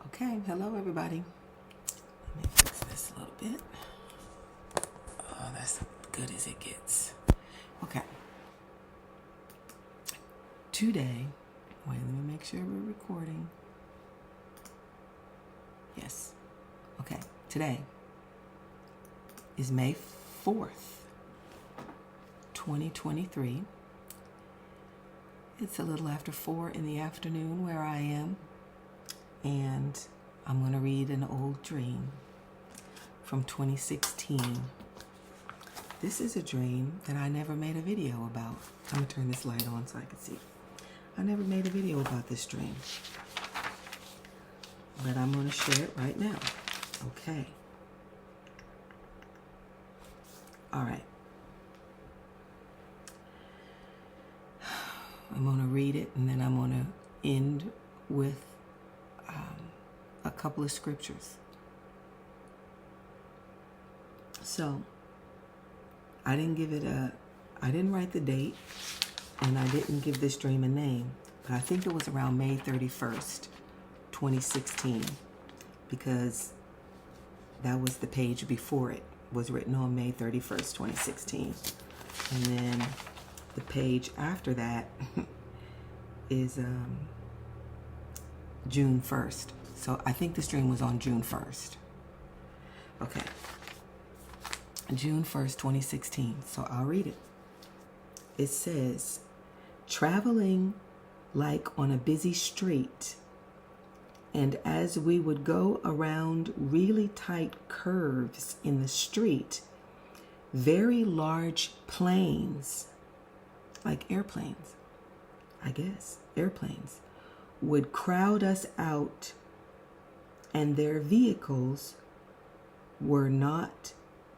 Okay, hello everybody. Let me fix this a little bit. Oh, that's good as it gets. Okay. Today, wait, let me make sure we're recording. Yes. Okay, today is May 4th, 2023. It's a little after 4 in the afternoon where I am. And I'm going to read an old dream from 2016. This is a dream that I never made a video about. I'm going to turn this light on so I can see. I never made a video about this dream. But I'm going to share it right now. Okay. All right. I'm going to read it and then I'm going to end with a couple of scriptures. So, I didn't write the date, and I didn't give this dream a name, but I think it was around May 31st, 2016, because that was the page before it was written on May 31st, 2016. And then the page after that is June 1st. So I think this dream was on June 1st. Okay. June 1st, 2016. So I'll read it. It says, traveling like on a busy street, and as we would go around really tight curves in the street, very large planes, like airplanes, I guess, airplanes, would crowd us out, and their vehicles were not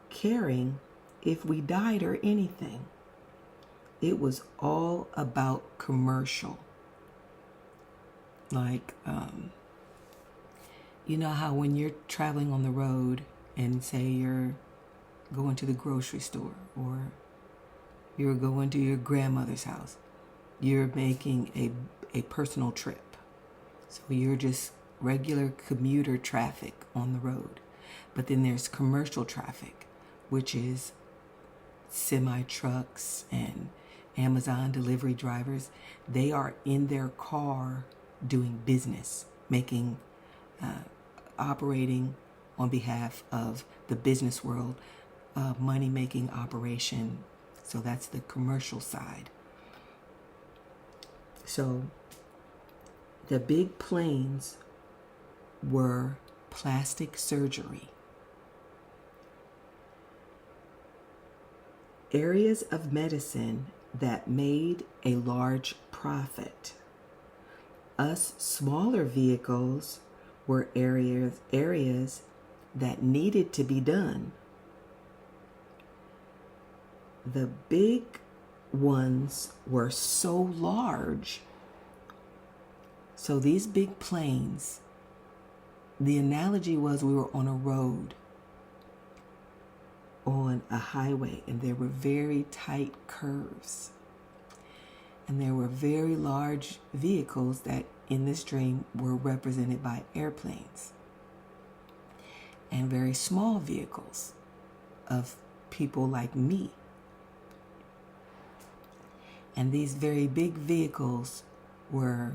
caring if we died or anything. It was all about commercial. Like, you know how when you're traveling on the road and say you're going to the grocery store or you're going to your grandmother's house, you're making a personal trip. So you're just regular commuter traffic on the road. But then there's commercial traffic, which is semi-trucks and Amazon delivery drivers. They are in their car doing business, operating on behalf of the business world, money-making operation. So that's the commercial side. So the big planes were plastic surgery. Areas of medicine that made a large profit. Us smaller vehicles were areas that needed to be done. The big ones were so large. So these big planes, the analogy was we were on a road, on a highway, and there were very tight curves. And there were very large vehicles that in this dream were represented by airplanes. And very small vehicles of people like me. And these very big vehicles were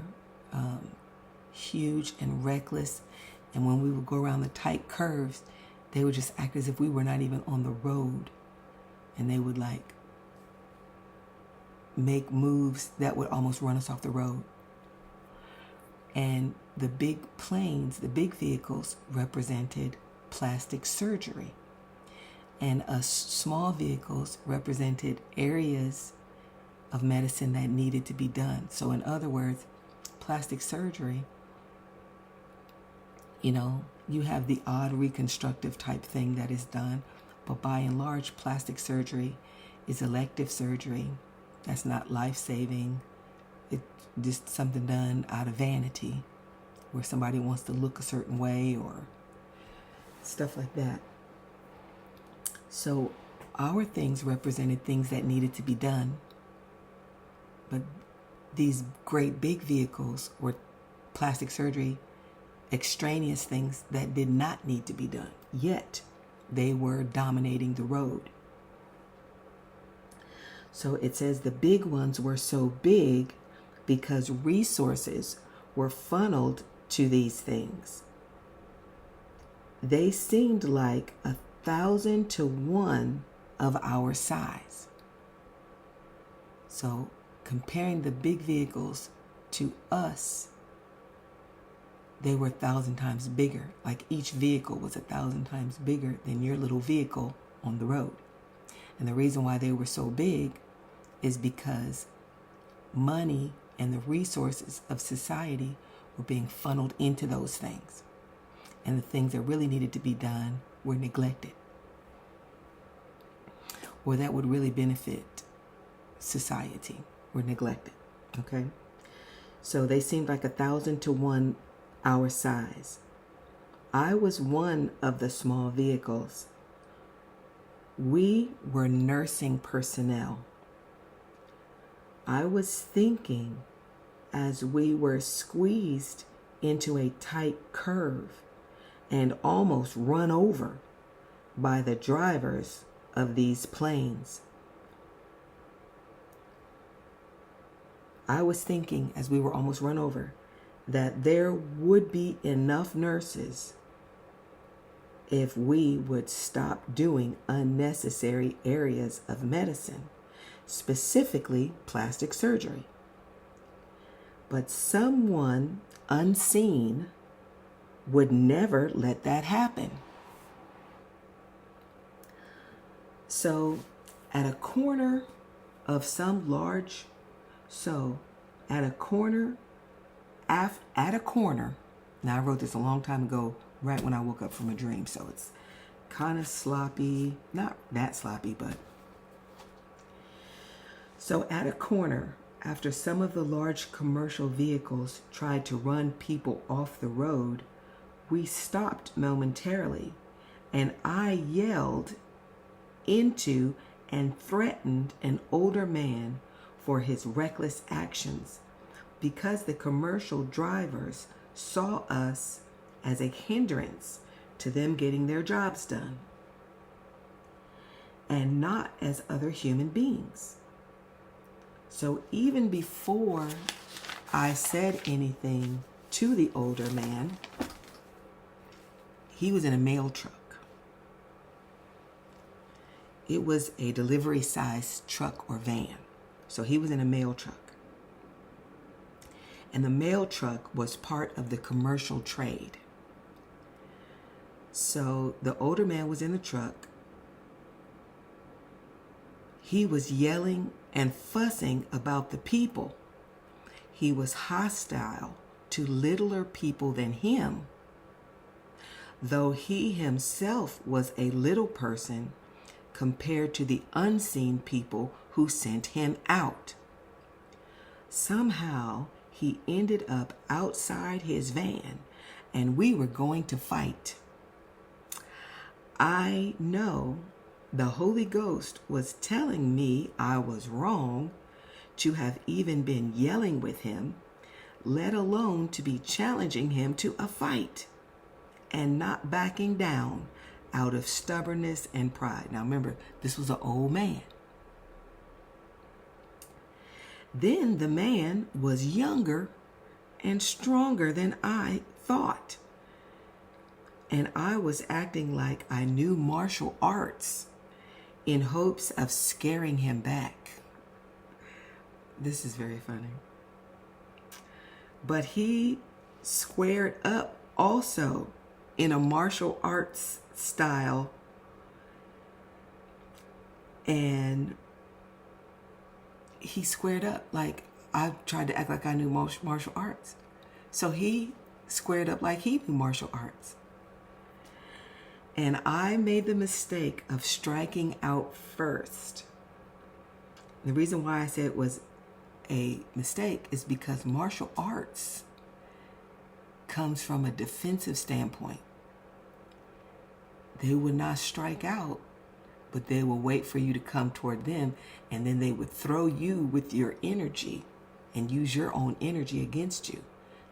huge and reckless. And when we would go around the tight curves, they would just act as if we were not even on the road. And they would like make moves that would almost run us off the road. And the big planes, the big vehicles, represented plastic surgery. And us small vehicles represented areas of medicine that needed to be done. So in other words, plastic surgery, you know, you have the odd reconstructive type thing that is done, but by and large, plastic surgery is elective surgery. That's not life-saving. It's just something done out of vanity, where somebody wants to look a certain way or stuff like that. So our things represented things that needed to be done, but these great big vehicles were plastic surgery extraneous things that did not need to be done. Yet, they were dominating the road. So it says the big ones were so big because resources were funneled to these things. They seemed like 1,000 to 1 of our size. So comparing the big vehicles to us, they were 1,000 times bigger. Like each vehicle was 1,000 times bigger than your little vehicle on the road. And the reason why they were so big is because money and the resources of society were being funneled into those things. And the things that really needed to be done were neglected, or that would really benefit society were neglected. Okay? So they seemed like 1,000 to 1 our size. I was one of the small vehicles. We were nursing personnel. I was thinking as we were squeezed into a tight curve and almost run over by the drivers of these planes. I was thinking as we were almost run over that there would be enough nurses if we would stop doing unnecessary areas of medicine, specifically plastic surgery. But someone unseen would never let that happen. So at a corner of some large, at a corner, now I wrote this a long time ago, right when I woke up from a dream, so it's kind of sloppy, not that sloppy, but. So at a corner, after some of the large commercial vehicles tried to run people off the road, we stopped momentarily, and I yelled into and threatened an older man for his reckless actions because the commercial drivers saw us as a hindrance to them getting their jobs done and not as other human beings. So even before I said anything to the older man, he was in a mail truck. It was a delivery-sized truck or van. So he was in a mail truck. And the mail truck was part of the commercial trade. So the older man was in the truck. He was yelling and fussing about the people. He was hostile to littler people than him, though he himself was a little person compared to the unseen people who sent him out. Somehow, he ended up outside his van, and we were going to fight. I know the Holy Ghost was telling me I was wrong to have even been yelling with him, let alone to be challenging him to a fight and not backing down out of stubbornness and pride. Now remember, this was an old man. Then the man was younger and stronger than I thought. And I was acting like I knew martial arts in hopes of scaring him back. This is very funny. But he squared up also in a martial arts style, and he squared up like I tried to act like I knew martial arts. So he squared up like he knew martial arts. And I made the mistake of striking out first. The reason why I said it was a mistake is because martial arts comes from a defensive standpoint. They would not strike out, but they will wait for you to come toward them, and then they would throw you with your energy and use your own energy against you.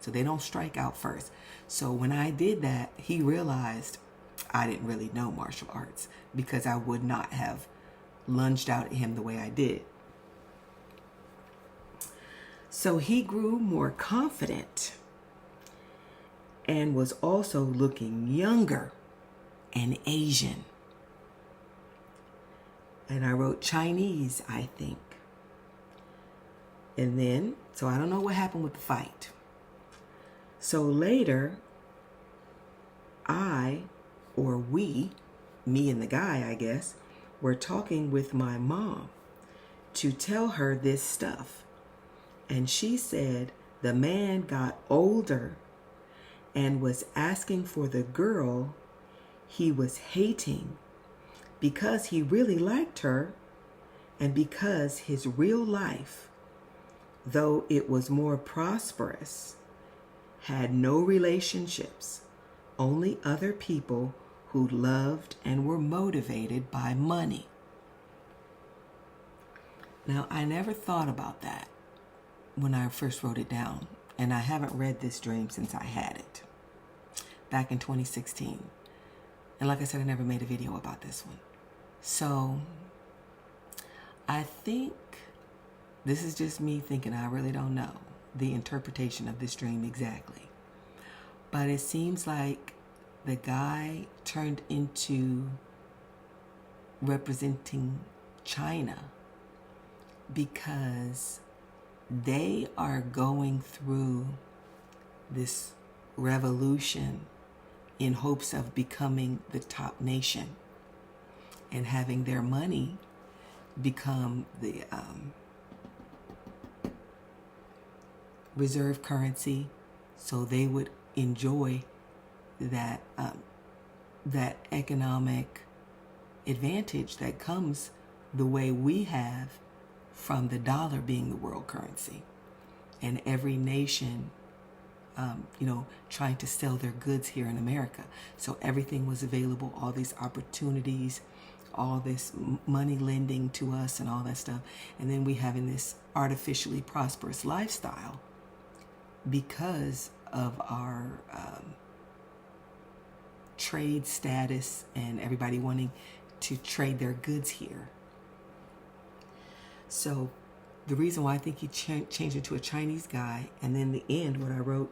So they don't strike out first. So when I did that, he realized I didn't really know martial arts because I would not have lunged out at him the way I did. So he grew more confident and was also looking younger and Asian. And I wrote Chinese, I think. And then, so I don't know what happened with the fight. So later, we, me and the guy, I guess, were talking with my mom to tell her this stuff. And she said the man got older and was asking for the girl he was hating because he really liked her and because his real life, though it was more prosperous, had no relationships, only other people who loved and were motivated by money. Now, I never thought about that when I first wrote it down, and I haven't read this dream since I had it back in 2016. And like I said, I never made a video about this one. So I think this is just me thinking. I really don't know the interpretation of this dream exactly. But it seems like the guy turned into representing China because they are going through this revolution in hopes of becoming the top nation and having their money become the reserve currency, so they would enjoy that that economic advantage that comes the way we have from the dollar being the world currency, and every nation trying to sell their goods here in America. So everything was available, all these opportunities, all this money lending to us and all that stuff. And then we having this artificially prosperous lifestyle because of our trade status and everybody wanting to trade their goods here. So the reason why I think he changed into a Chinese guy, and then the end, what I wrote,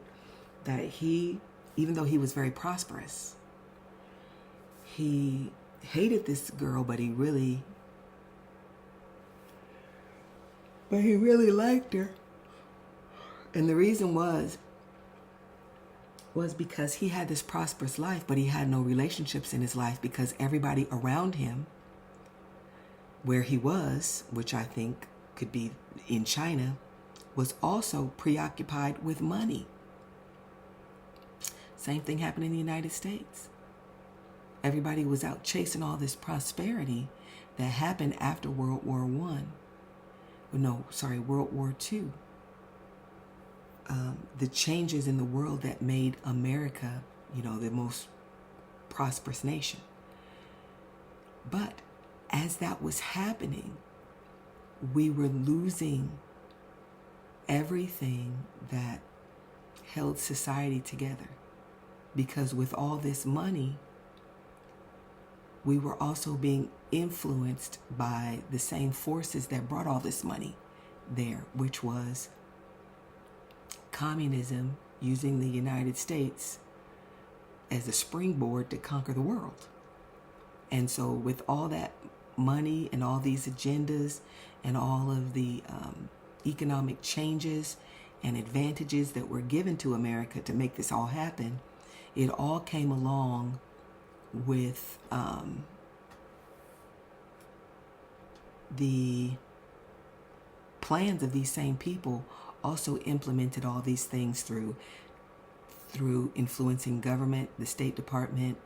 that he, even though he was very prosperous, he hated this girl, but he really liked her. And the reason was because he had this prosperous life, but he had no relationships in his life because everybody around him, where he was, which I think could be in China, was also preoccupied with money. Same thing happened in the United States. Everybody was out chasing all this prosperity that happened after World War II. The changes in the world that made America, the most prosperous nation. But as that was happening, we were losing everything that held society together. Because with all this money, we were also being influenced by the same forces that brought all this money there, which was communism using the United States as a springboard to conquer the world. And so with all that money and all these agendas and all of the economic changes and advantages that were given to America to make this all happen, it all came along with the plans of these same people also implemented all these things through influencing government, the State Department,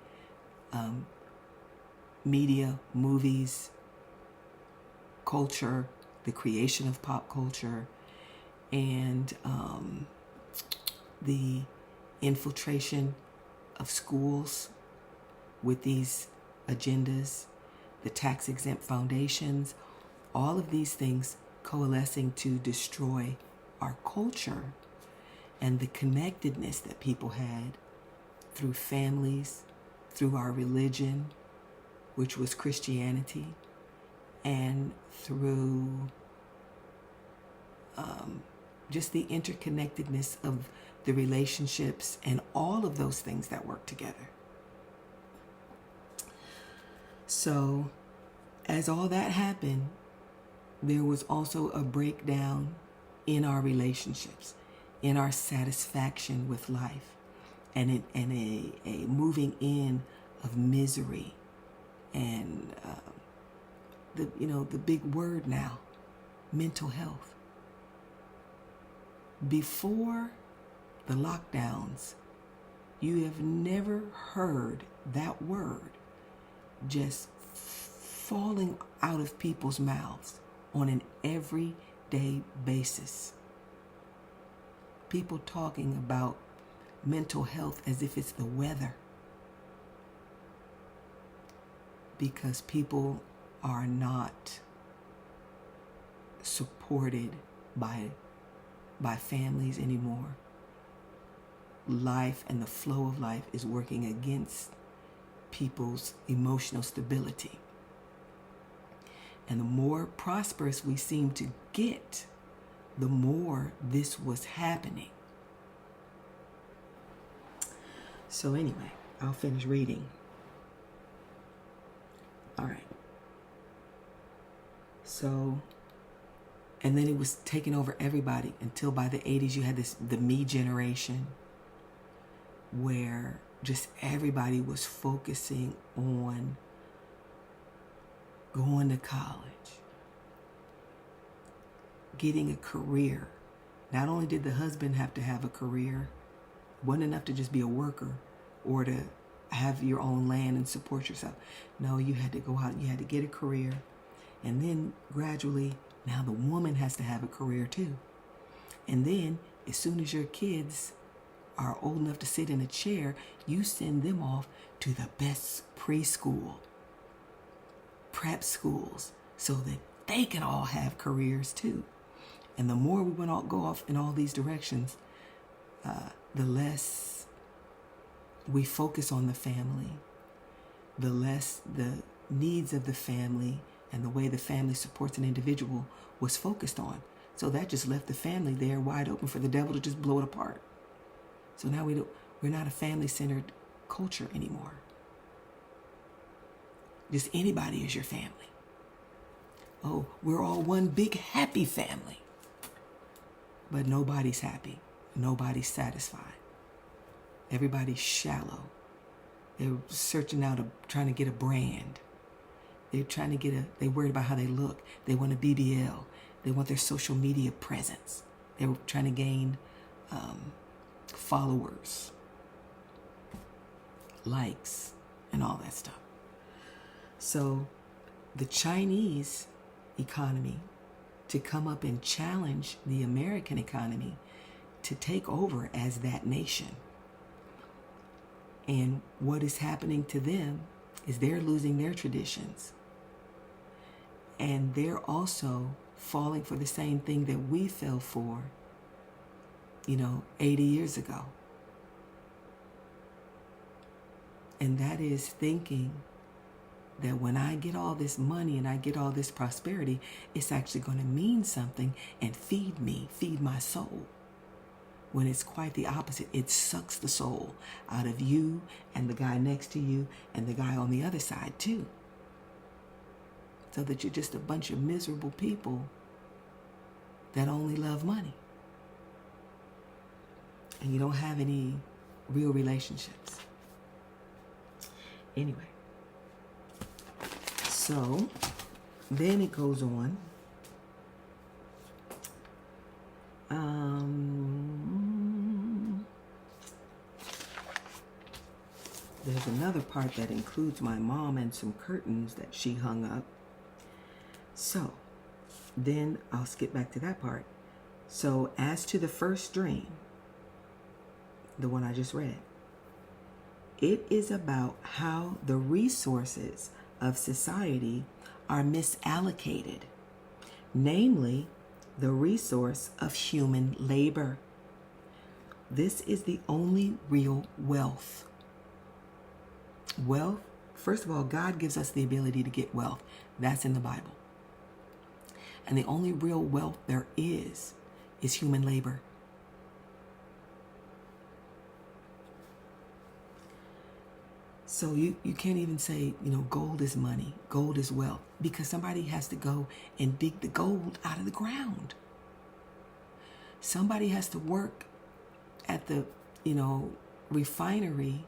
media, movies, culture, the creation of pop culture, and the infiltration of schools with these agendas, the tax-exempt foundations, all of these things coalescing to destroy our culture. and the connectedness that people had through families, through our religion, which was Christianity, and through just the interconnectedness of the relationships and all of those things that work together. So, as all that happened, there was also a breakdown in our relationships, in our satisfaction with life, and a moving in of misery, and the big word now, mental health. Before the lockdowns, you have never heard that word just falling out of people's mouths on an everyday basis. People talking about mental health as if it's the weather, because people are not supported by families anymore. Life and the flow of life is working against people's emotional stability. And the more prosperous we seem to get, the more this was happening. So anyway, I'll finish reading. All right. So, and then it was taking over everybody until by the 80s you had the me generation, where just everybody was focusing on going to college, getting a career. Not only did the husband have to have a career, it wasn't enough to just be a worker or to have your own land and support yourself. No, you had to go out and you had to get a career. And then gradually, now the woman has to have a career too. And then as soon as your kids are old enough to sit in a chair, you send them off to the best preschool, prep schools, so that they can all have careers too. And the more we go off in all these directions, the less we focus on the family, the less the needs of the family and the way the family supports an individual was focused on. So that just left the family there wide open for the devil to just blow it apart. So now we're not a family-centered culture anymore. Just anybody is your family. Oh, we're all one big happy family. But nobody's happy. Nobody's satisfied. Everybody's shallow. They're searching out, trying to get a brand. They're worried about how they look. They want a BBL. They want their social media presence. They're trying to gain followers, likes, and all that stuff. So the Chinese economy, to come up and challenge the American economy to take over as that nation. And what is happening to them is they're losing their traditions. And they're also falling for the same thing that we fell for, 80 years ago. And that is thinking that when I get all this money and I get all this prosperity, it's actually going to mean something and feed my soul. When it's quite the opposite. It sucks the soul out of you and the guy next to you and the guy on the other side too. So that you're just a bunch of miserable people that only love money. And you don't have any real relationships. Anyway. So, then it goes on. There's another part that includes my mom and some curtains that she hung up. So, then I'll skip back to that part. So, as to the first dream, the one I just read, it is about how the resources of society are misallocated, namely the resource of human labor. This is the only real wealth. Wealth, first of all, God gives us the ability to get wealth. That's in the Bible. And the only real wealth there is human labor. So you can't even say, gold is money, gold is wealth, because somebody has to go and dig the gold out of the ground. Somebody has to work at the, refinery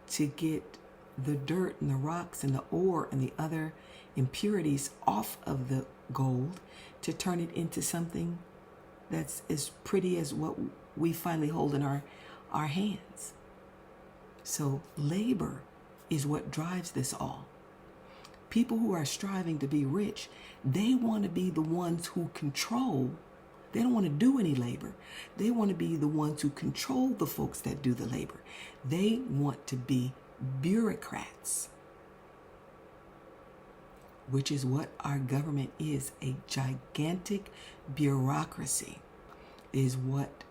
to get the dirt and the rocks and the ore and the other impurities off of the gold to turn it into something that's as pretty as what we finally hold in our hands. So labor is what drives this all. People who are striving to be rich, they want to be the ones who control. They don't want to do any labor. They want to be the ones who control the folks that do the labor. They want to be bureaucrats, which is what our government is. A gigantic bureaucracy is what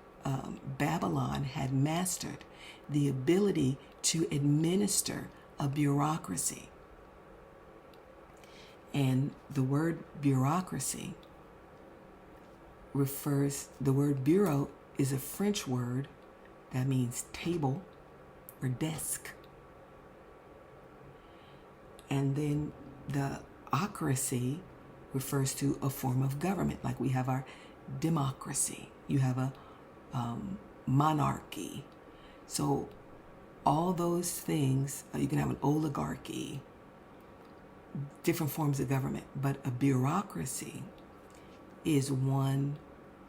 Babylon had mastered, the ability to administer a bureaucracy. And the word bureaucracy the word bureau is a French word that means table or desk. And then the ocracy refers to a form of government, like we have our democracy. You have a monarchy. So all those things, you can have an oligarchy, different forms of government, but a bureaucracy is one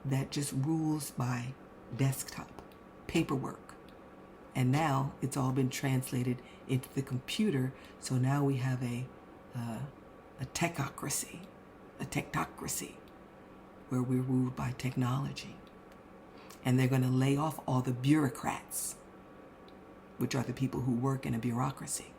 that just rules by desktop, paperwork. And now it's all been translated into the computer, so now we have a technocracy, where we're ruled by technology. And they're going to lay off all the bureaucrats, which are the people who work in a bureaucracy.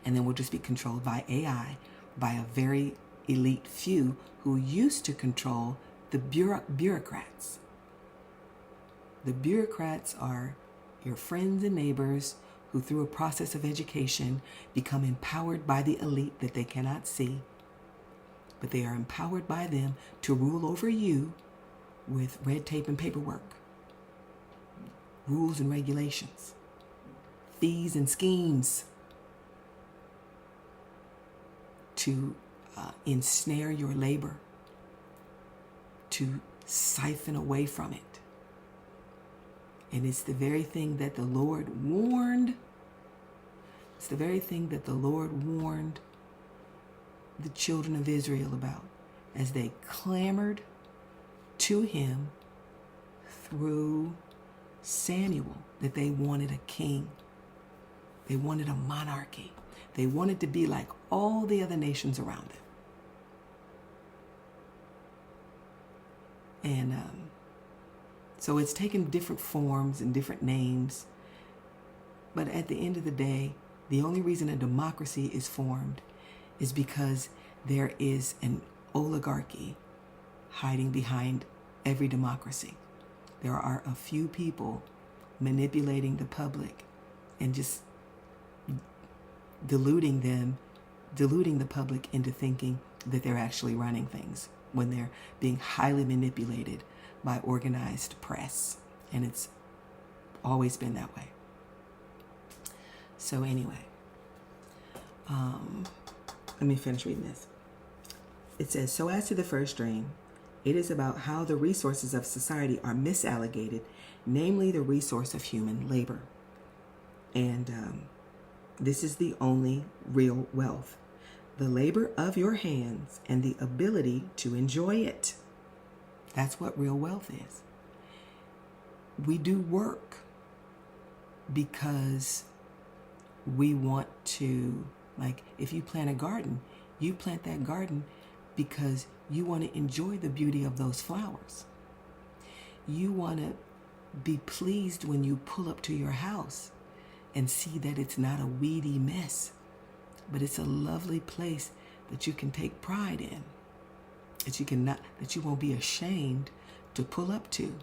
And then we'll just be controlled by AI, by a very elite few who used to control the bureaucrats. The bureaucrats are your friends and neighbors who, through a process of education, become empowered by the elite that they cannot see, but they are empowered by them to rule over you with red tape and paperwork, rules and regulations, fees and schemes to ensnare your labor, to siphon away from it. And it's the very thing that the Lord warned. It's the very thing that the Lord warned the children of Israel about as they clamored to him through Samuel, that they wanted a king. They wanted a monarchy. They wanted to be like all the other nations around them. And so it's taken different forms and different names. But at the end of the day, the only reason a democracy is formed is because there is an oligarchy hiding behind every democracy. There are a few people manipulating the public and just deluding the public into thinking that they're actually running things when they're being highly manipulated by organized press. And it's always been that way. So anyway, let me finish reading this. It says, so as to the first dream, it is about how the resources of society are misallocated, namely the resource of human labor. And this is the only real wealth. The labor of your hands and the ability to enjoy it. That's what real wealth is. We do work because we want to, like if you plant a garden, you plant that garden because you want to enjoy the beauty of those flowers. You want to be pleased when you pull up to your house and see that it's not a weedy mess, but it's a lovely place that you can take pride in, that you won't be ashamed to pull up to.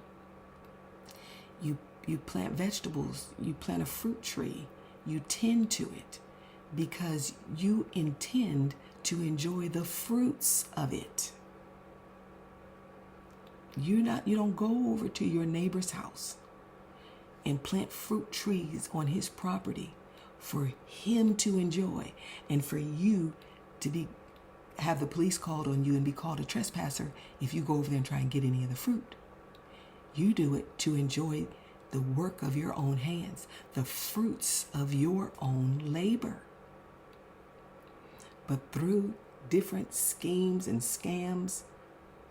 You plant vegetables, you plant a fruit tree, you tend to it because you intend to enjoy the fruits of it. You don't go over to your neighbor's house and plant fruit trees on his property for him to enjoy and for you to have the police called on you and be called a trespasser if you go over there and try and get any of the fruit. You do it to enjoy the work of your own hands, the fruits of your own labor. But through different schemes and scams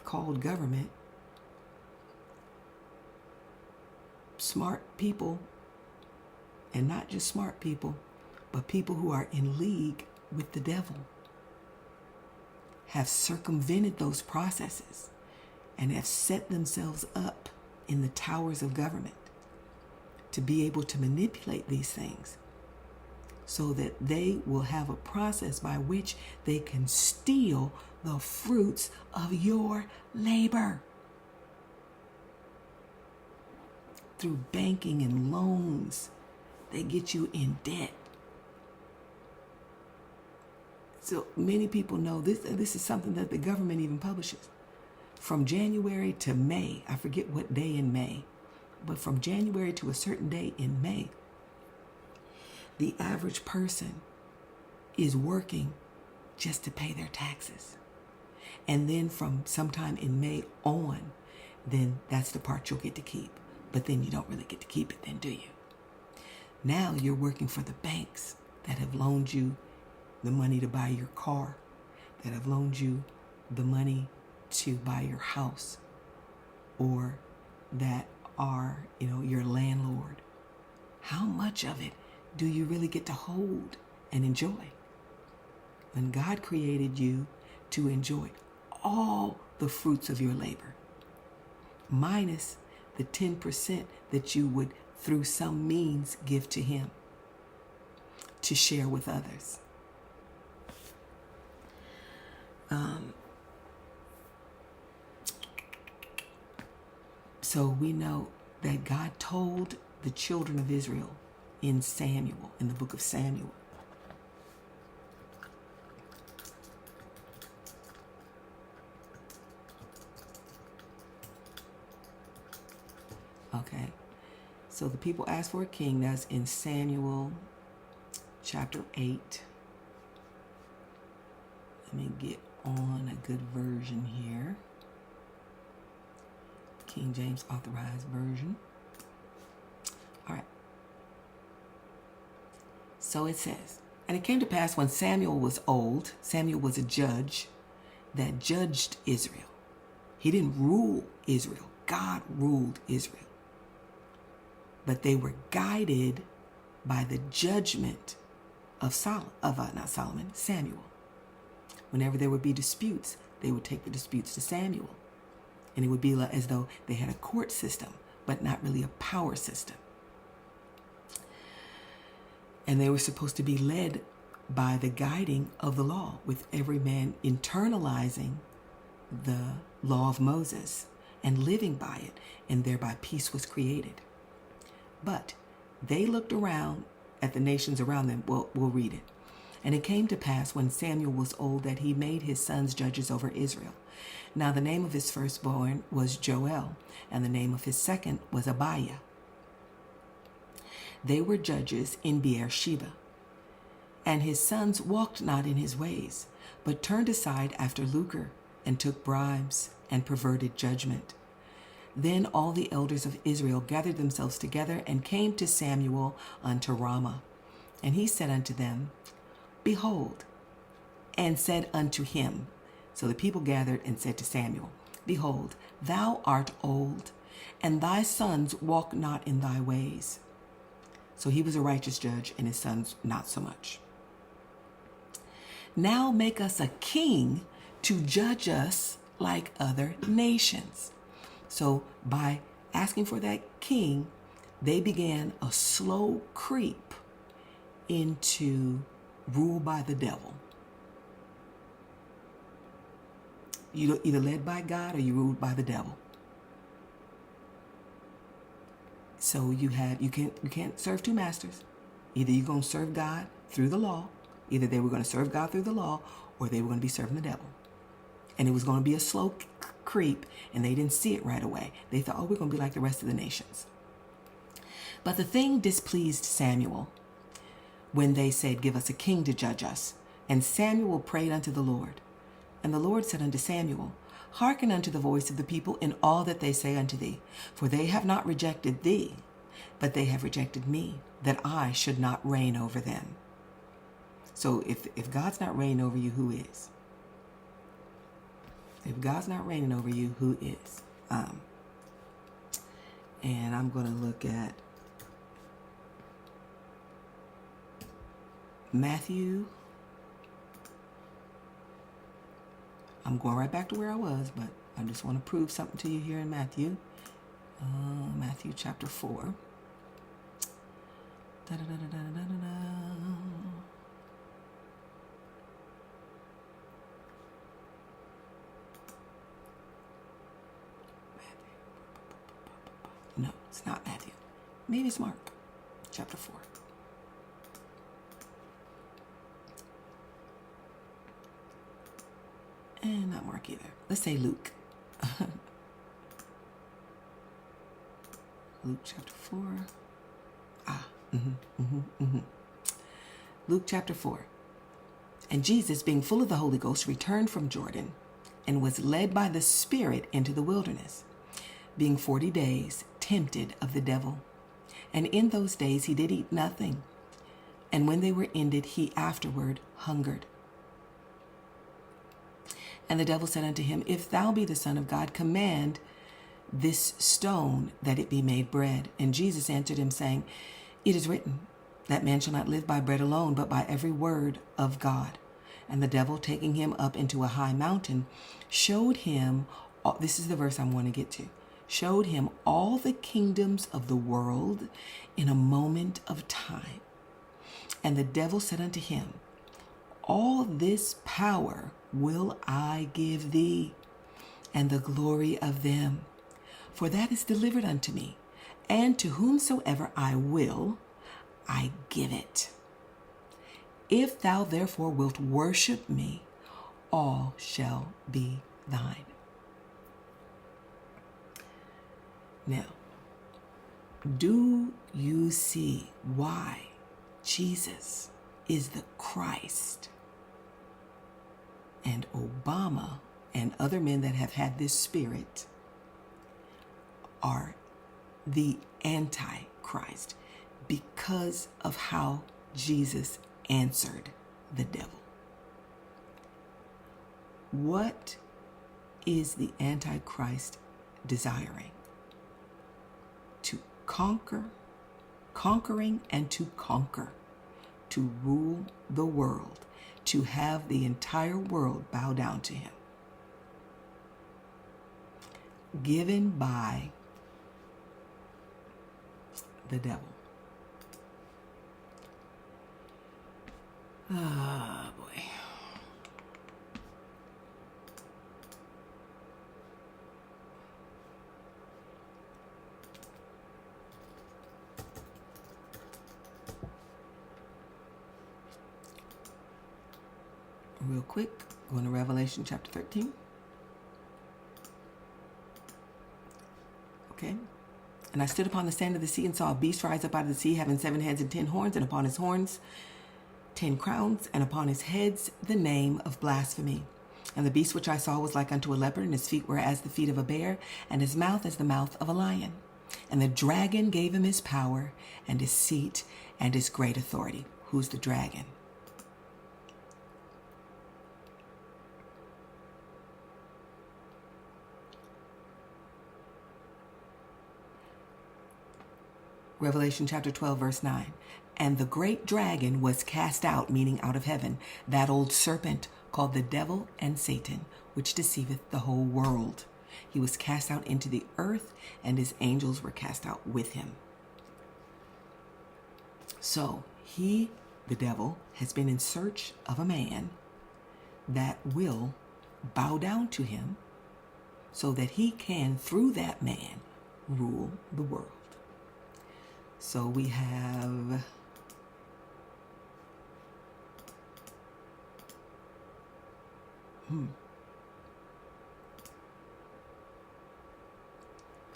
called government, smart people, and not just smart people, but people who are in league with the devil, have circumvented those processes and have set themselves up in the towers of government to be able to manipulate these things so that they will have a process by which they can steal the fruits of your labor. Through banking and loans, they get you in debt. So many people know this is something that the government even publishes. From January to May, I forget what day in May, but from January to a certain day in May, the average person is working just to pay their taxes. And then from sometime in May on, then that's the part you'll get to keep. But then you don't really get to keep it then, do you? Now you're working for the banks that have loaned you the money to buy your car, that have loaned you the money to buy your house, or that are, your landlord. How much of it do you really get to hold and enjoy? When God created you to enjoy all the fruits of your labor, minus the 10% that you would, through some means, give to Him to share with others. So we know that God told the children of Israel in Samuel, in the book of Samuel, okay, so the people asked for a king. That's in Samuel chapter 8. Let me get on a good version here. King James Authorized Version. All right. So it says, and it came to pass when Samuel was old, Samuel was a judge that judged Israel. He didn't rule Israel. God ruled Israel. But they were guided by the judgment of Samuel. Whenever there would be disputes, they would take the disputes to Samuel. And it would be as though they had a court system, but not really a power system. And they were supposed to be led by the guiding of the law, with every man internalizing the law of Moses and living by it, and thereby peace was created. But they looked around at the nations around them. Well, we'll read it. And it came to pass when Samuel was old that he made his sons judges over Israel. Now the name of his firstborn was Joel, and the name of his second was Abiah. They were judges in Beersheba. And his sons walked not in his ways, but turned aside after lucre, and took bribes, and perverted judgment. Then all the elders of Israel gathered themselves together, and came to Samuel unto Ramah. And he said unto them, Behold, and said unto him, so the people gathered and said to Samuel, Behold, thou art old, and thy sons walk not in thy ways. So he was a righteous judge, and his sons not so much. Now make us a king to judge us like other nations. So by asking for that king, they began a slow creep into rule by the devil. You either led by God or you ruled by the devil. So you can't serve two masters. Either you're going to serve God through the law, either they were going to serve God through the law, or they were going to be serving the devil. And it was going to be a slow creep, and they didn't see it right away. They thought, oh, we're going to be like the rest of the nations. But the thing displeased Samuel when they said, give us a king to judge us. And Samuel prayed unto the Lord. And the Lord said unto Samuel, hearken unto the voice of the people in all that they say unto thee. For they have not rejected thee, but they have rejected me, that I should not reign over them. So if God's not reigning over you, who is? If God's not reigning over you, who is? And I'm going to look at Matthew. I'm going right back to where I was, but I just want to prove something to you here in Matthew. Matthew chapter 4. No, it's not Matthew. Maybe it's Mark chapter 4. And not Mark either. Let's say Luke. Luke chapter 4. Luke chapter 4. And Jesus, being full of the Holy Ghost, returned from Jordan and was led by the Spirit into the wilderness, being 40 days tempted of the devil. And in those days he did eat nothing. And when they were ended, he afterward hungered. And the devil said unto him, if thou be the Son of God, command this stone that it be made bread. And Jesus answered him, saying, it is written, that man shall not live by bread alone, but by every word of God. And the devil, taking him up into a high mountain, showed him, this is the verse I want to get to, showed him all the kingdoms of the world in a moment of time. And the devil said unto him, all this power will I give thee, and the glory of them. For that is delivered unto me, and to whomsoever I will, I give it. If thou therefore wilt worship me, all shall be thine. Now, do you see why Jesus is the Christ? And Obama and other men that have had this spirit are the Antichrist because of how Jesus answered the devil. What is the Antichrist desiring? To conquering and to conquer, to rule the world, to have the entire world bow down to him. Given by the devil. Ah, boy. Real quick, going to Revelation chapter 13. Okay. And I stood upon the sand of the sea and saw a beast rise up out of the sea, having 7 heads and 10 horns, and upon his horns 10 crowns, and upon his heads the name of blasphemy. And the beast which I saw was like unto a leopard, and his feet were as the feet of a bear, and his mouth as the mouth of a lion. And the dragon gave him his power, and his seat, and his great authority. Who's the dragon? Revelation chapter 12, verse 9. And the great dragon was cast out, meaning out of heaven, that old serpent called the devil and Satan, which deceiveth the whole world. He was cast out into the earth, and his angels were cast out with him. So he, the devil, has been in search of a man that will bow down to him so that he can, through that man, rule the world. So we have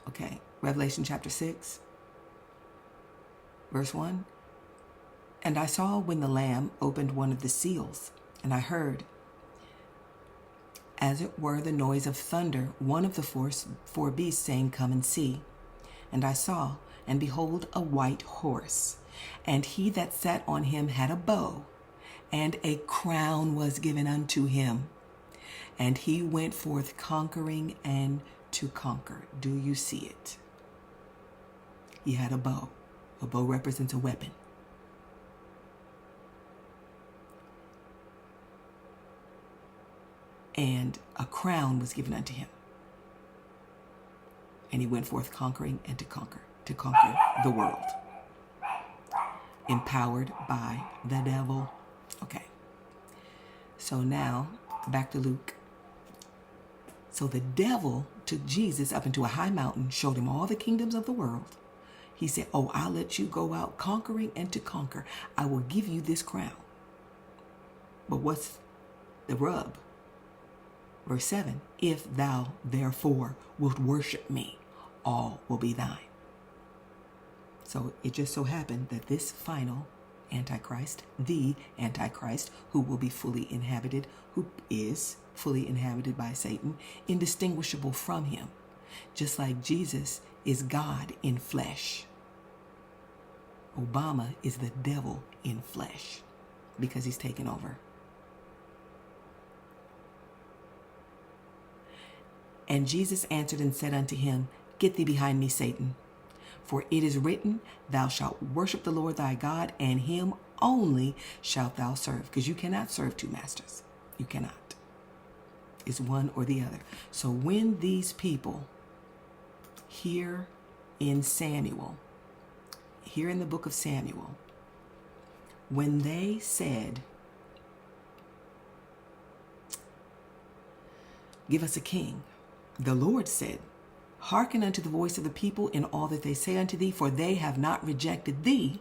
okay, Revelation chapter 6, verse 1. And I saw when the Lamb opened one of the seals, and I heard, as it were, the noise of thunder, one of the four beasts saying, Come and see. And I saw, and behold, a white horse, and he that sat on him had a bow, and a crown was given unto him. And he went forth conquering and to conquer. Do you see it? He had a bow. A bow represents a weapon. And a crown was given unto him. And he went forth conquering and to conquer the world. Empowered by the devil. Okay. So now, back to Luke. So the devil took Jesus up into a high mountain, showed him all the kingdoms of the world. He said, oh, I'll let you go out conquering and to conquer. I will give you this crown. But what's the rub? Verse 7, if thou therefore wilt worship me, all will be thine. So it just so happened that this final Antichrist, the Antichrist, who will be fully inhabited, who is fully inhabited by Satan, indistinguishable from him, just like Jesus is God in flesh. Obama is the devil in flesh because he's taken over. And Jesus answered and said unto him, Get thee behind me, Satan. For it is written, Thou shalt worship the Lord thy God, and him only shalt thou serve. Because you cannot serve two masters. You cannot. It's one or the other. So when these people here in Samuel, here in the book of Samuel, when they said, Give us a king, the Lord said, Hearken unto the voice of the people in all that they say unto thee, for they have not rejected thee,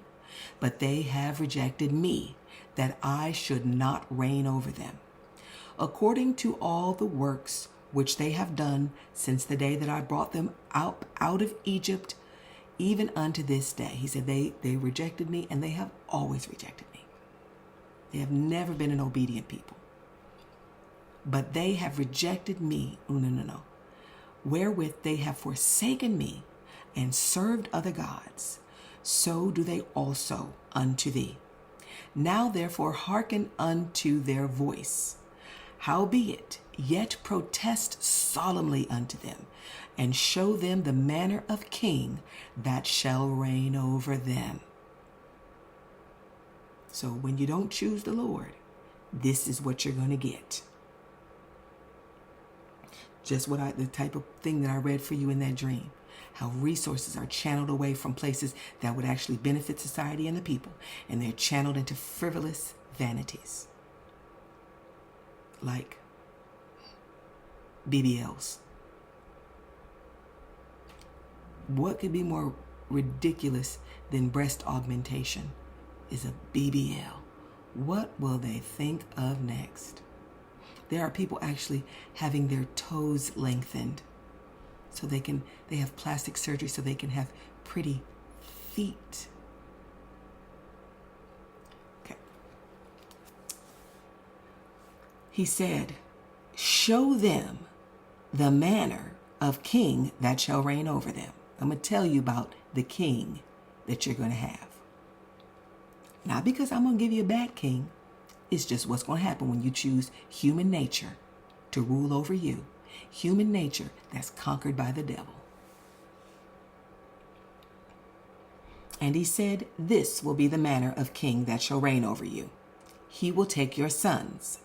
but they have rejected me, that I should not reign over them. According to all the works which they have done since the day that I brought them out of Egypt, even unto this day. He said they rejected me, and they have always rejected me. They have never been an obedient people. But they have rejected me. No. Wherewith they have forsaken me and served other gods, so do they also unto thee. Now therefore hearken unto their voice. Howbeit, yet protest solemnly unto them, and show them the manner of king that shall reign over them. So when you don't choose the Lord, this is what you're going to get. Just the type of thing that I read for you in that dream. How resources are channeled away from places that would actually benefit society and the people. And they're channeled into frivolous vanities. Like BBLs. What could be more ridiculous than breast augmentation is a BBL. What will they think of next? There are people actually having their toes lengthened so they have plastic surgery so they can have pretty feet. Okay. He said, show them the manner of king that shall reign over them. I'm going to tell you about the king that you're going to have. Not because I'm going to give you a bad king. It's just what's going to happen when you choose human nature to rule over you. Human nature that's conquered by the devil. And he said, this will be the manner of king that shall reign over you. He will take your sons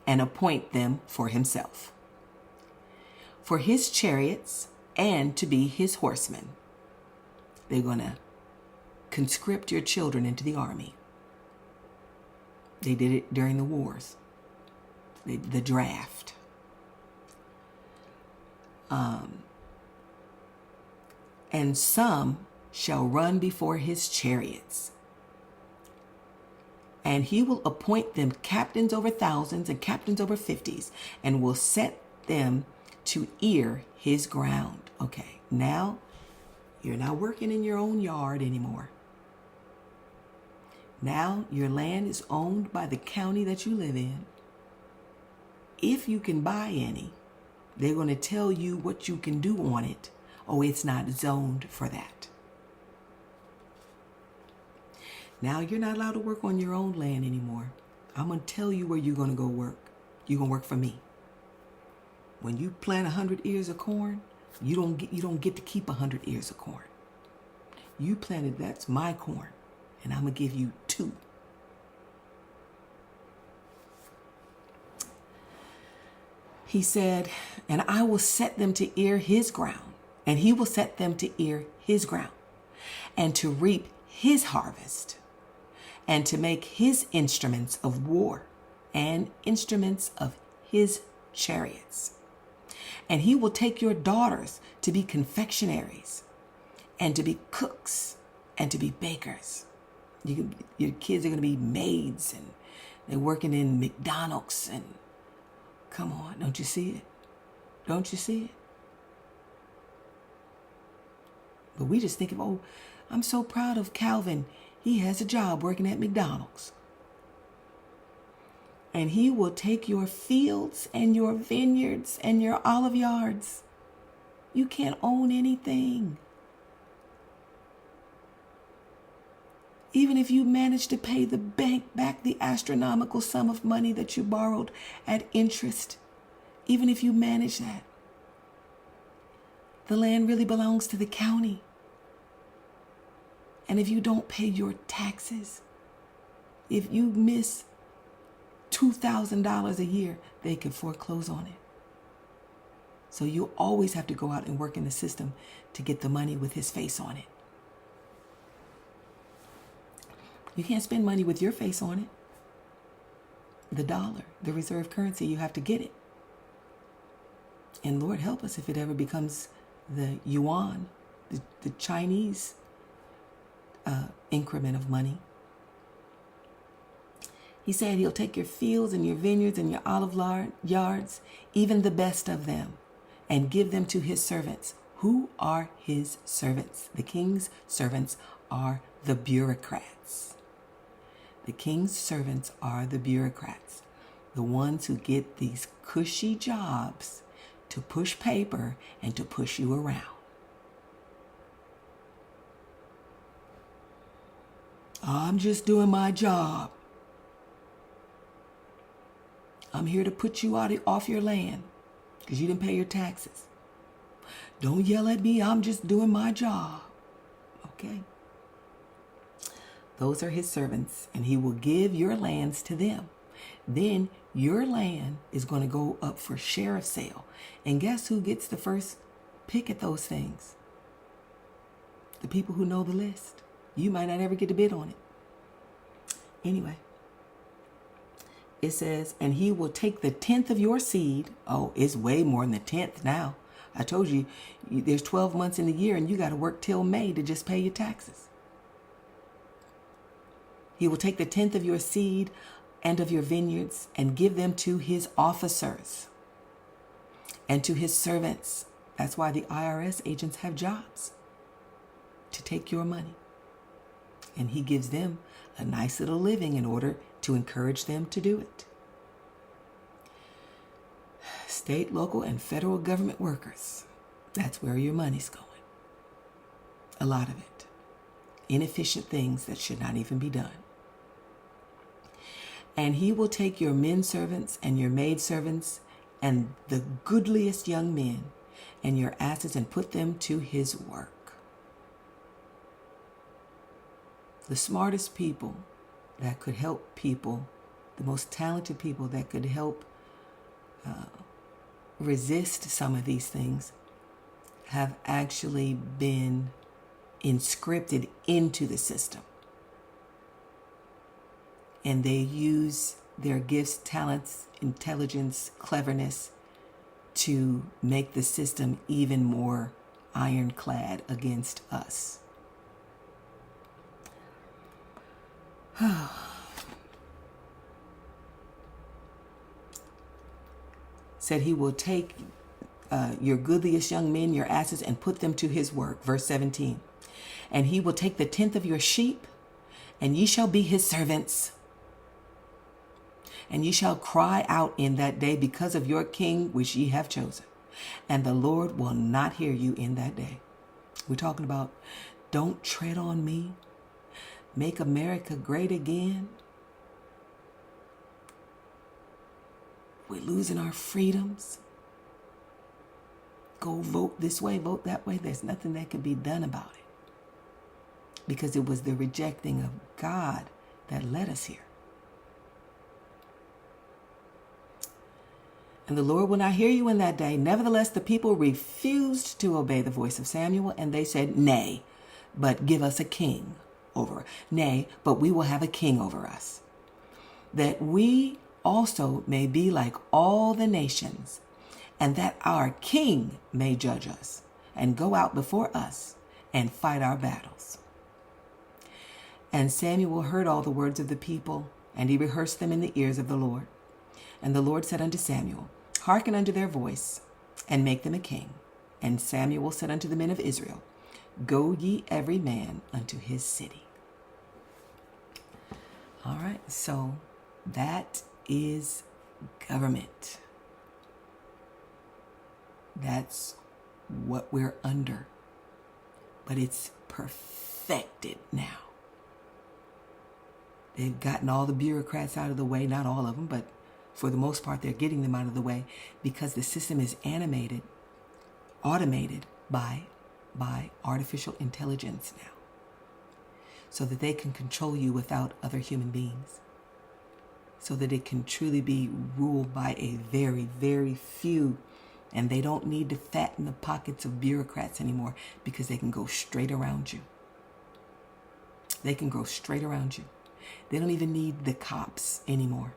and appoint them for himself, for his chariots and to be his horsemen. They're going to conscript your children into the army. They did it during the wars, the draft. And some shall run before his chariots. And he will appoint them captains over thousands and captains over fifties, and will set them to ear his ground. Okay, now you're not working in your own yard anymore. Now your land is owned by the county that you live in. If you can buy any, they're going to tell you what you can do on it. Oh, it's not zoned for that. Now you're not allowed to work on your own land anymore. I'm going to tell you where you're going to go work. You're going to work for me. When you plant 100 ears of corn, you don't get to keep 100 ears of corn. You planted, that's my corn, and I'm going to give you 2. He said, and I will set them to ear his ground, and he will set them to ear his ground, and to reap his harvest, and to make his instruments of war and instruments of his chariots. And he will take your daughters to be confectionaries, and to be cooks, and to be bakers. Your kids are going to be maids, and they're working in McDonald's. And come on, don't you see it? Don't you see it? But we just think of, oh, I'm so proud of Calvin. He has a job working at McDonald's. And he will take your fields and your vineyards and your olive yards. You can't own anything. Even if you manage to pay the bank back the astronomical sum of money that you borrowed at interest, even if you manage that, the land really belongs to the county. And if you don't pay your taxes, if you miss $2,000 a year, they could foreclose on it. So you always have to go out and work in the system to get the money with his face on it. You can't spend money with your face on it. The dollar, the reserve currency, you have to get it. And Lord help us if it ever becomes the yuan, the Chinese increment of money. He said he'll take your fields and your vineyards and your olive yards, even the best of them, and give them to his servants. Who are his servants? The king's servants are the bureaucrats. The king's servants are the bureaucrats, the ones who get these cushy jobs to push paper and to push you around. I'm just doing my job. I'm here to put you off your land because you didn't pay your taxes. Don't yell at me. I'm just doing my job. Okay? Those are his servants, and he will give your lands to them. Then your land is going to go up for sheriff sale. And guess who gets the first pick at those things? The people who know the list. You might not ever get a bid on it. Anyway, it says, and he will take the 10th of your seed. Oh, it's way more than the 10th now. I told you, there's 12 months in the year, and you got to work till May to just pay your taxes. He will take the 10th of your seed and of your vineyards and give them to his officers and to his servants. That's why the IRS agents have jobs, to take your money. And he gives them a nice little living in order to encourage them to do it. State, local, and federal government workers, that's where your money's going. A lot of it. Inefficient things that should not even be done. And he will take your men servants and your maid servants and the goodliest young men and your asses and put them to his work. The smartest people that could help people, the most talented people that could help resist some of these things, have actually been inscripted into the system. And they use their gifts, talents, intelligence, cleverness to make the system even more ironclad against us. said he will take your goodliest young men, your asses, and put them to his work. Verse 17. And he will take the 10th of your sheep, and ye shall be his servants. And ye shall cry out in that day because of your king, which ye have chosen. And the Lord will not hear you in that day. We're talking about don't tread on me. Make America great again. We're losing our freedoms. Go vote this way, vote that way. There's nothing that can be done about it. Because it was the rejecting of God that led us here. And the Lord will not hear you in that day. Nevertheless, the people refused to obey the voice of Samuel, and they said, Nay, but give us a king over us. Nay, but we will have a king over us, that we also may be like all the nations, and that our king may judge us, and go out before us, and fight our battles. And Samuel heard all the words of the people, and he rehearsed them in the ears of the Lord. And the Lord said unto Samuel, Hearken unto their voice, and make them a king. And Samuel said unto the men of Israel, Go ye every man unto his city. All right, so that is government. That's what we're under. But it's perfected now. They've gotten all the bureaucrats out of the way, not all of them, but for the most part, they're getting them out of the way because the system is automated by artificial intelligence now, so that they can control you without other human beings, so that it can truly be ruled by a very, very few, and they don't need to fatten the pockets of bureaucrats anymore because they can go straight around you. They can go straight around you. They don't even need the cops anymore,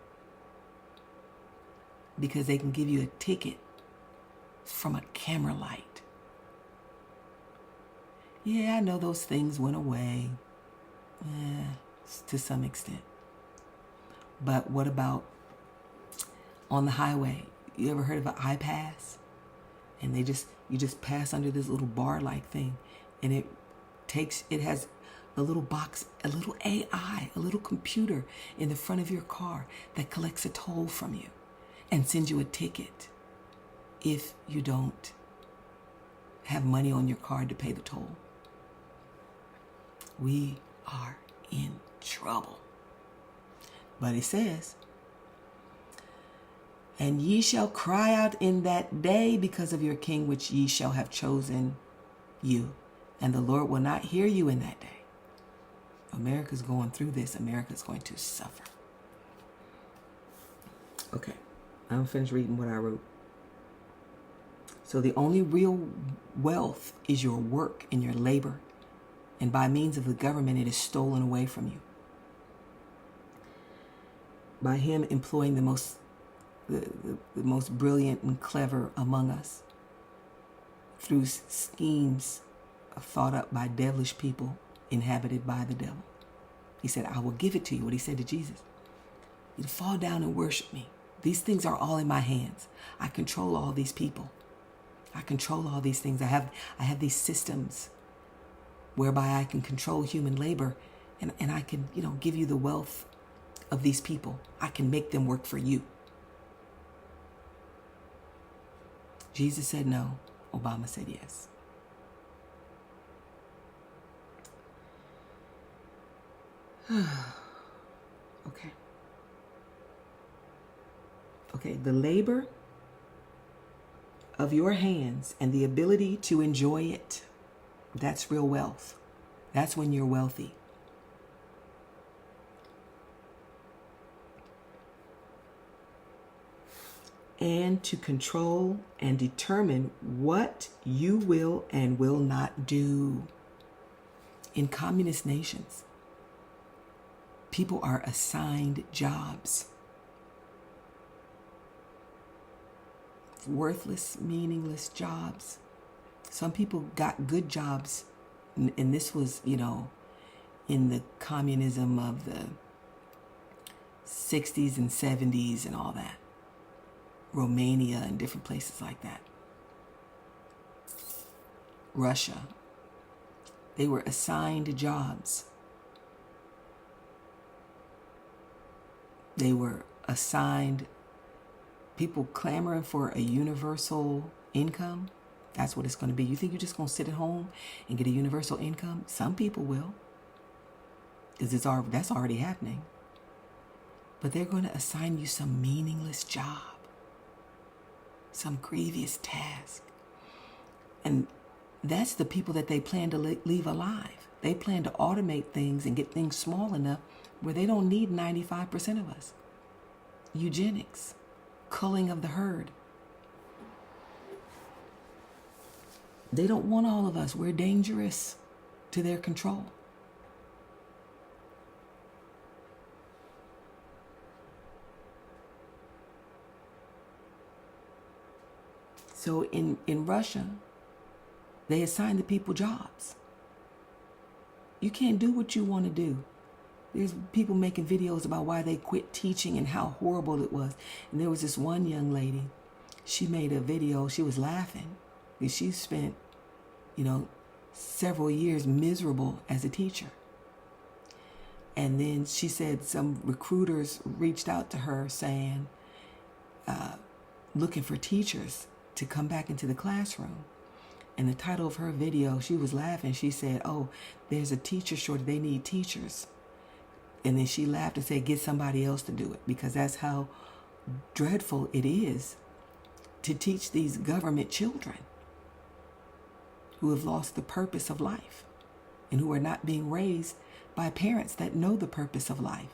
because they can give you a ticket from a camera light. Yeah, I know those things went away to some extent. But what about on the highway? You ever heard of an iPass? And you just pass under this little bar-like thing, and it has a little box, a little AI, a little computer in the front of your car that collects a toll from you and sends you a ticket if you don't have money on your card to pay the toll. We are in trouble. But it says, And ye shall cry out in that day because of your king which ye shall have chosen you. And the Lord will not hear you in that day. America's going through this. America's going to suffer. Okay. I'm finished reading what I wrote. So the only real wealth is your work and your labor. And by means of the government, it is stolen away from you. By him employing the most brilliant and clever among us through schemes thought up by devilish people inhabited by the devil. He said, I will give it to you. What he said to Jesus. You fall down and worship me. These things are all in my hands. I control all these people. I control all these things. I have these systems whereby I can control human labor, and I can, give you the wealth of these people. I can make them work for you. Jesus said no. Obama said yes. Okay, the labor of your hands and the ability to enjoy it, that's real wealth. That's when you're wealthy. And to control and determine what you will and will not do. In communist nations, people are assigned jobs. Worthless, meaningless jobs. Some people got good jobs, and this was, in the communism of the 60s and 70s and all that. Romania and different places like that. Russia. They were assigned jobs. They were assigned people clamoring for a universal income. That's what it's going to be. You think you're just going to sit at home and get a universal income? Some people will, because that's already happening. But they're going to assign you some meaningless job, some grievous task. And that's the people that they plan to leave alive. They plan to automate things and get things small enough where they don't need 95% of us. Eugenics, culling of the herd. They don't want all of us. We're dangerous to their control. So in Russia, they assign the people jobs. You can't do what you want to do. There's people making videos about why they quit teaching and how horrible it was. And there was this one young lady, she made a video, she was laughing. Because she spent, several years miserable as a teacher. And then she said some recruiters reached out to her saying, looking for teachers to come back into the classroom. And the title of her video, she was laughing. She said, "Oh, there's a teacher shortage. They need teachers." And then she laughed and said, "Get somebody else to do it," because that's how dreadful it is to teach these government children who have lost the purpose of life and who are not being raised by parents that know the purpose of life.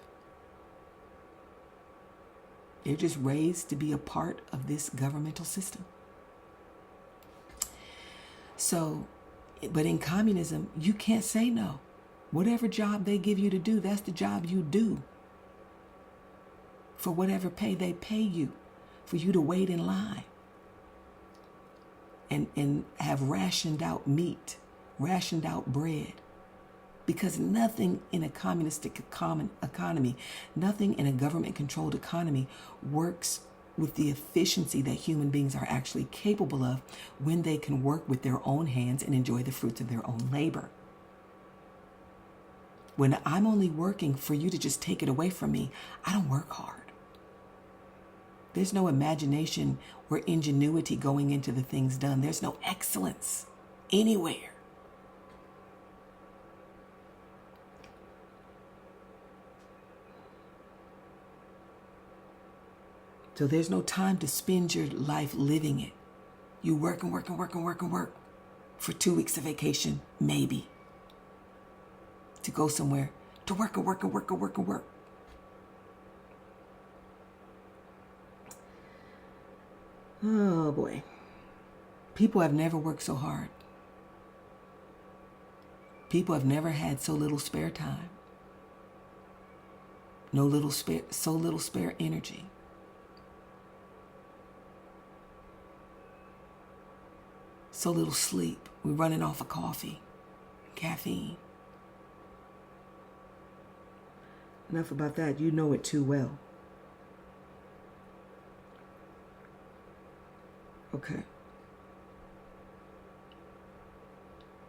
They're just raised to be a part of this governmental system. So, but in communism, you can't say no. Whatever job they give you to do, that's the job you do. For whatever pay they pay you, for you to wait in line and have rationed out meat, rationed out bread. Because nothing in a communistic economy, nothing in a government-controlled economy works with the efficiency that human beings are actually capable of when they can work with their own hands and enjoy the fruits of their own labor. When I'm only working for you to just take it away from me, I don't work hard. There's no imagination or ingenuity going into the things done. There's no excellence anywhere. So there's no time to spend your life living it. You work and work and work and work and work for 2 weeks of vacation, maybe. To go somewhere, to work and work and work and work and work. Oh boy. People have never worked so hard. People have never had so little spare time. So little spare energy. So little sleep. We're running off of coffee, caffeine. Enough about that. You know it too well. Okay.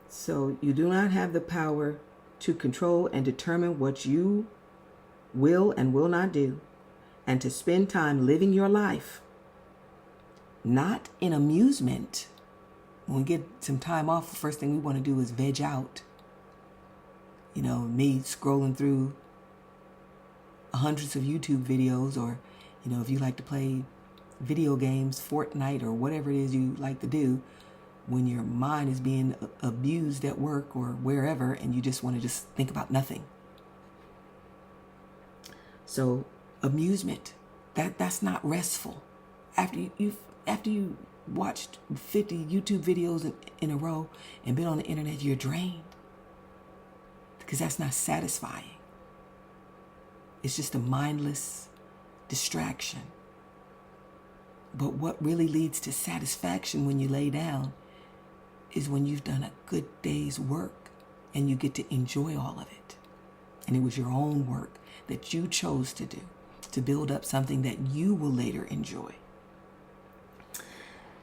So you do not have the power to control and determine what you will and will not do, and to spend time living your life, not in amusement. When we get some time off, the first thing we want to do is veg out. Me scrolling through hundreds of YouTube videos, or, if you like to play video games, Fortnite, or whatever it is you like to do, when your mind is being abused at work or wherever, and you just want to just think about nothing. So amusement, that's not restful. After you watched 50 YouTube videos in a row and been on the internet, you're drained. Because that's not satisfying. It's just a mindless distraction. But what really leads to satisfaction when you lay down is when you've done a good day's work and you get to enjoy all of it. And it was your own work that you chose to do to build up something that you will later enjoy.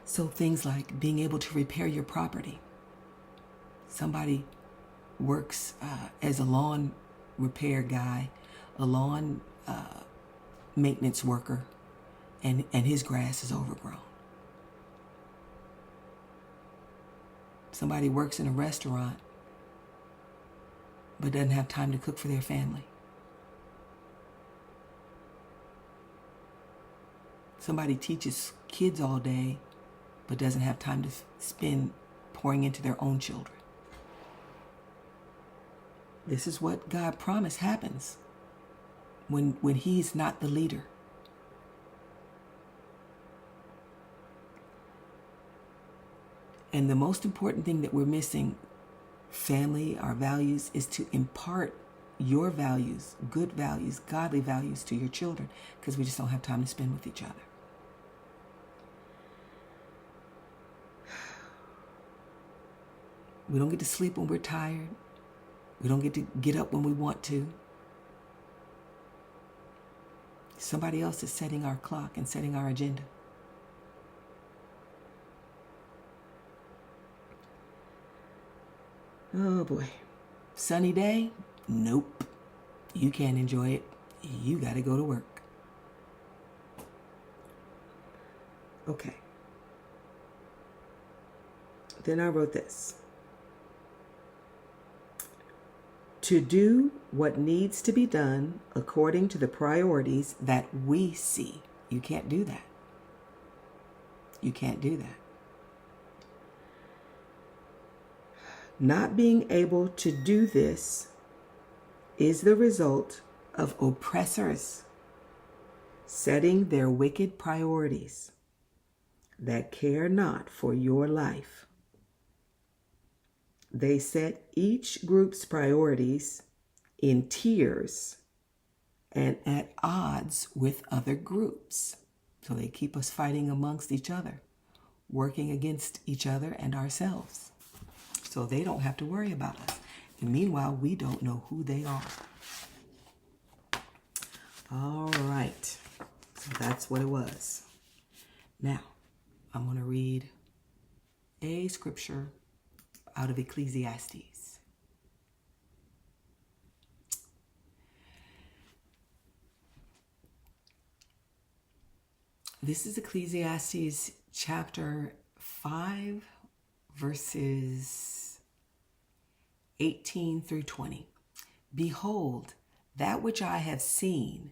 So things like being able to repair your property. Somebody works as a lawn repair guy, a lawn maintenance worker, and his grass is overgrown. Somebody works in a restaurant but doesn't have time to cook for their family. Somebody teaches kids all day but doesn't have time to spend pouring into their own children. This is what God promised happens when He's not the leader. And the most important thing that we're missing, family, our values, is to impart your values, good values, godly values to your children, because we just don't have time to spend with each other. We don't get to sleep when we're tired. We don't get to get up when we want to. Somebody else is setting our clock and setting our agenda. Oh boy. Sunny day? Nope. You can't enjoy it. You got to go to work. Okay. Then I wrote this. To do what needs to be done according to the priorities that we see. You can't do that. You can't do that. Not being able to do this is the result of oppressors setting their wicked priorities that care not for your life. They set each group's priorities in tiers and at odds with other groups. So they keep us fighting amongst each other, working against each other and ourselves. So they don't have to worry about us. And meanwhile, we don't know who they are. All right. So that's what it was. Now, I'm going to read a scripture out of Ecclesiastes. This is Ecclesiastes chapter 5, verses 18 through 20. Behold, that which I have seen,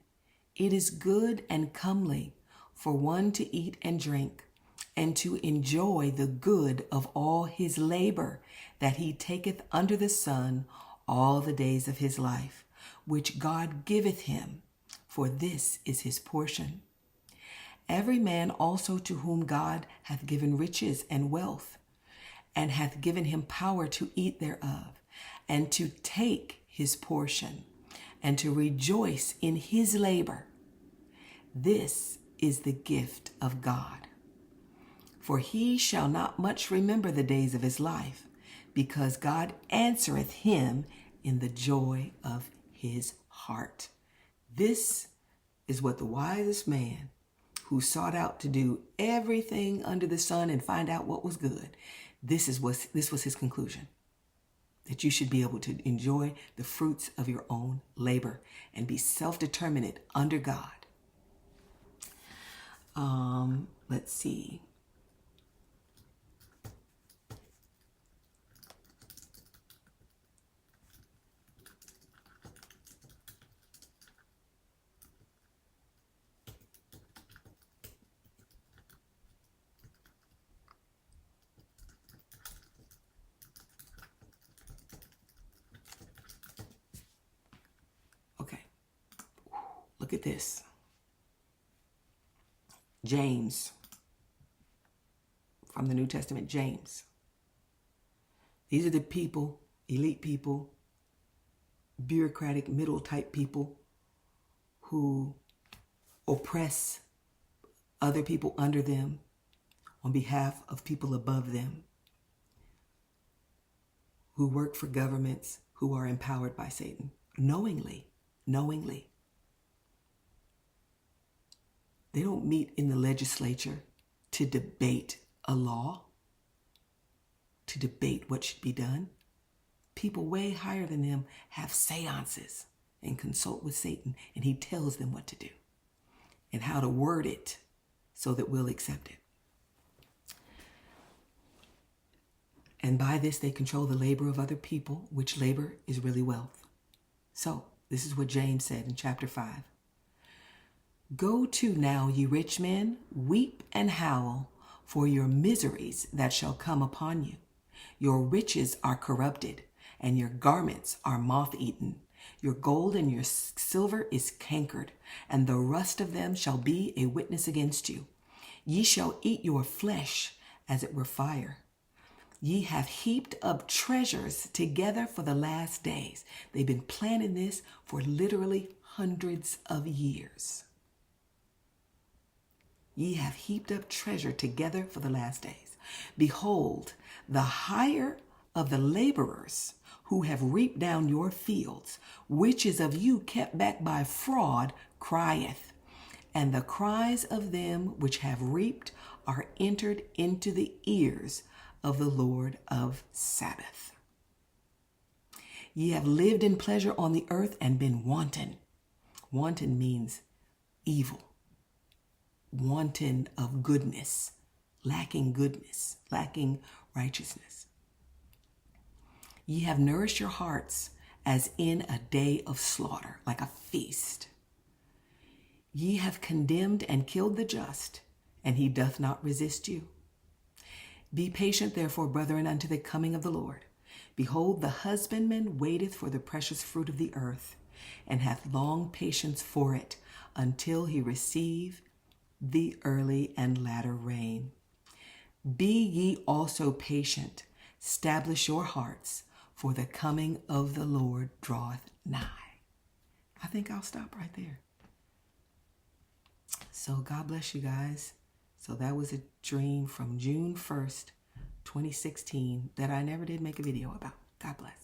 it is good and comely for one to eat and drink, and to enjoy the good of all his labor that he taketh under the sun all the days of his life, which God giveth him, for this is his portion. Every man also to whom God hath given riches and wealth, and hath given him power to eat thereof, and to take his portion, and to rejoice in his labor. This is the gift of God. For he shall not much remember the days of his life, because God answereth him in the joy of his heart. This is what the wisest man, who sought out to do everything under the sun and find out what was good, this was his conclusion. That you should be able to enjoy the fruits of your own labor and be self-determined under God. Let's see. Okay. Look at this. James, from the New Testament, James. These are the people, elite people, bureaucratic, middle type people who oppress other people under them on behalf of people above them, who work for governments who are empowered by Satan, knowingly. They don't meet in the legislature to debate a law to debate what should be done. People way higher than them have seances and consult with Satan, and he tells them what to do and how to word it so that we'll accept it. And by this they control the labor of other people, which labor is really wealth. So this is what James said in chapter 5. Go to now, ye rich men, weep and howl for your miseries that shall come upon you. Your riches are corrupted, and your garments are moth-eaten. Your gold and your silver is cankered, and the rust of them shall be a witness against you. Ye shall eat your flesh as it were fire. Ye have heaped up treasures together for the last days. They've been planning this for literally hundreds of years. Ye have heaped up treasure together for the last days. Behold, the hire of the laborers who have reaped down your fields, which is of you kept back by fraud, crieth. And the cries of them which have reaped are entered into the ears of the Lord of Sabaoth. Ye have lived in pleasure on the earth and been wanton. Wanton means evil. Wanton of goodness, lacking righteousness. Ye have nourished your hearts as in a day of slaughter, like a feast. Ye have condemned and killed the just, and he doth not resist you. Be patient, therefore, brethren, unto the coming of the Lord. Behold, the husbandman waiteth for the precious fruit of the earth, and hath long patience for it, until he receive the early and latter rain. Be ye also patient, establish your hearts, for the coming of the Lord draweth nigh. I think I'll stop right there. So God bless you guys. So that was a dream from June 1st, 2016 that I never did make a video about. God bless.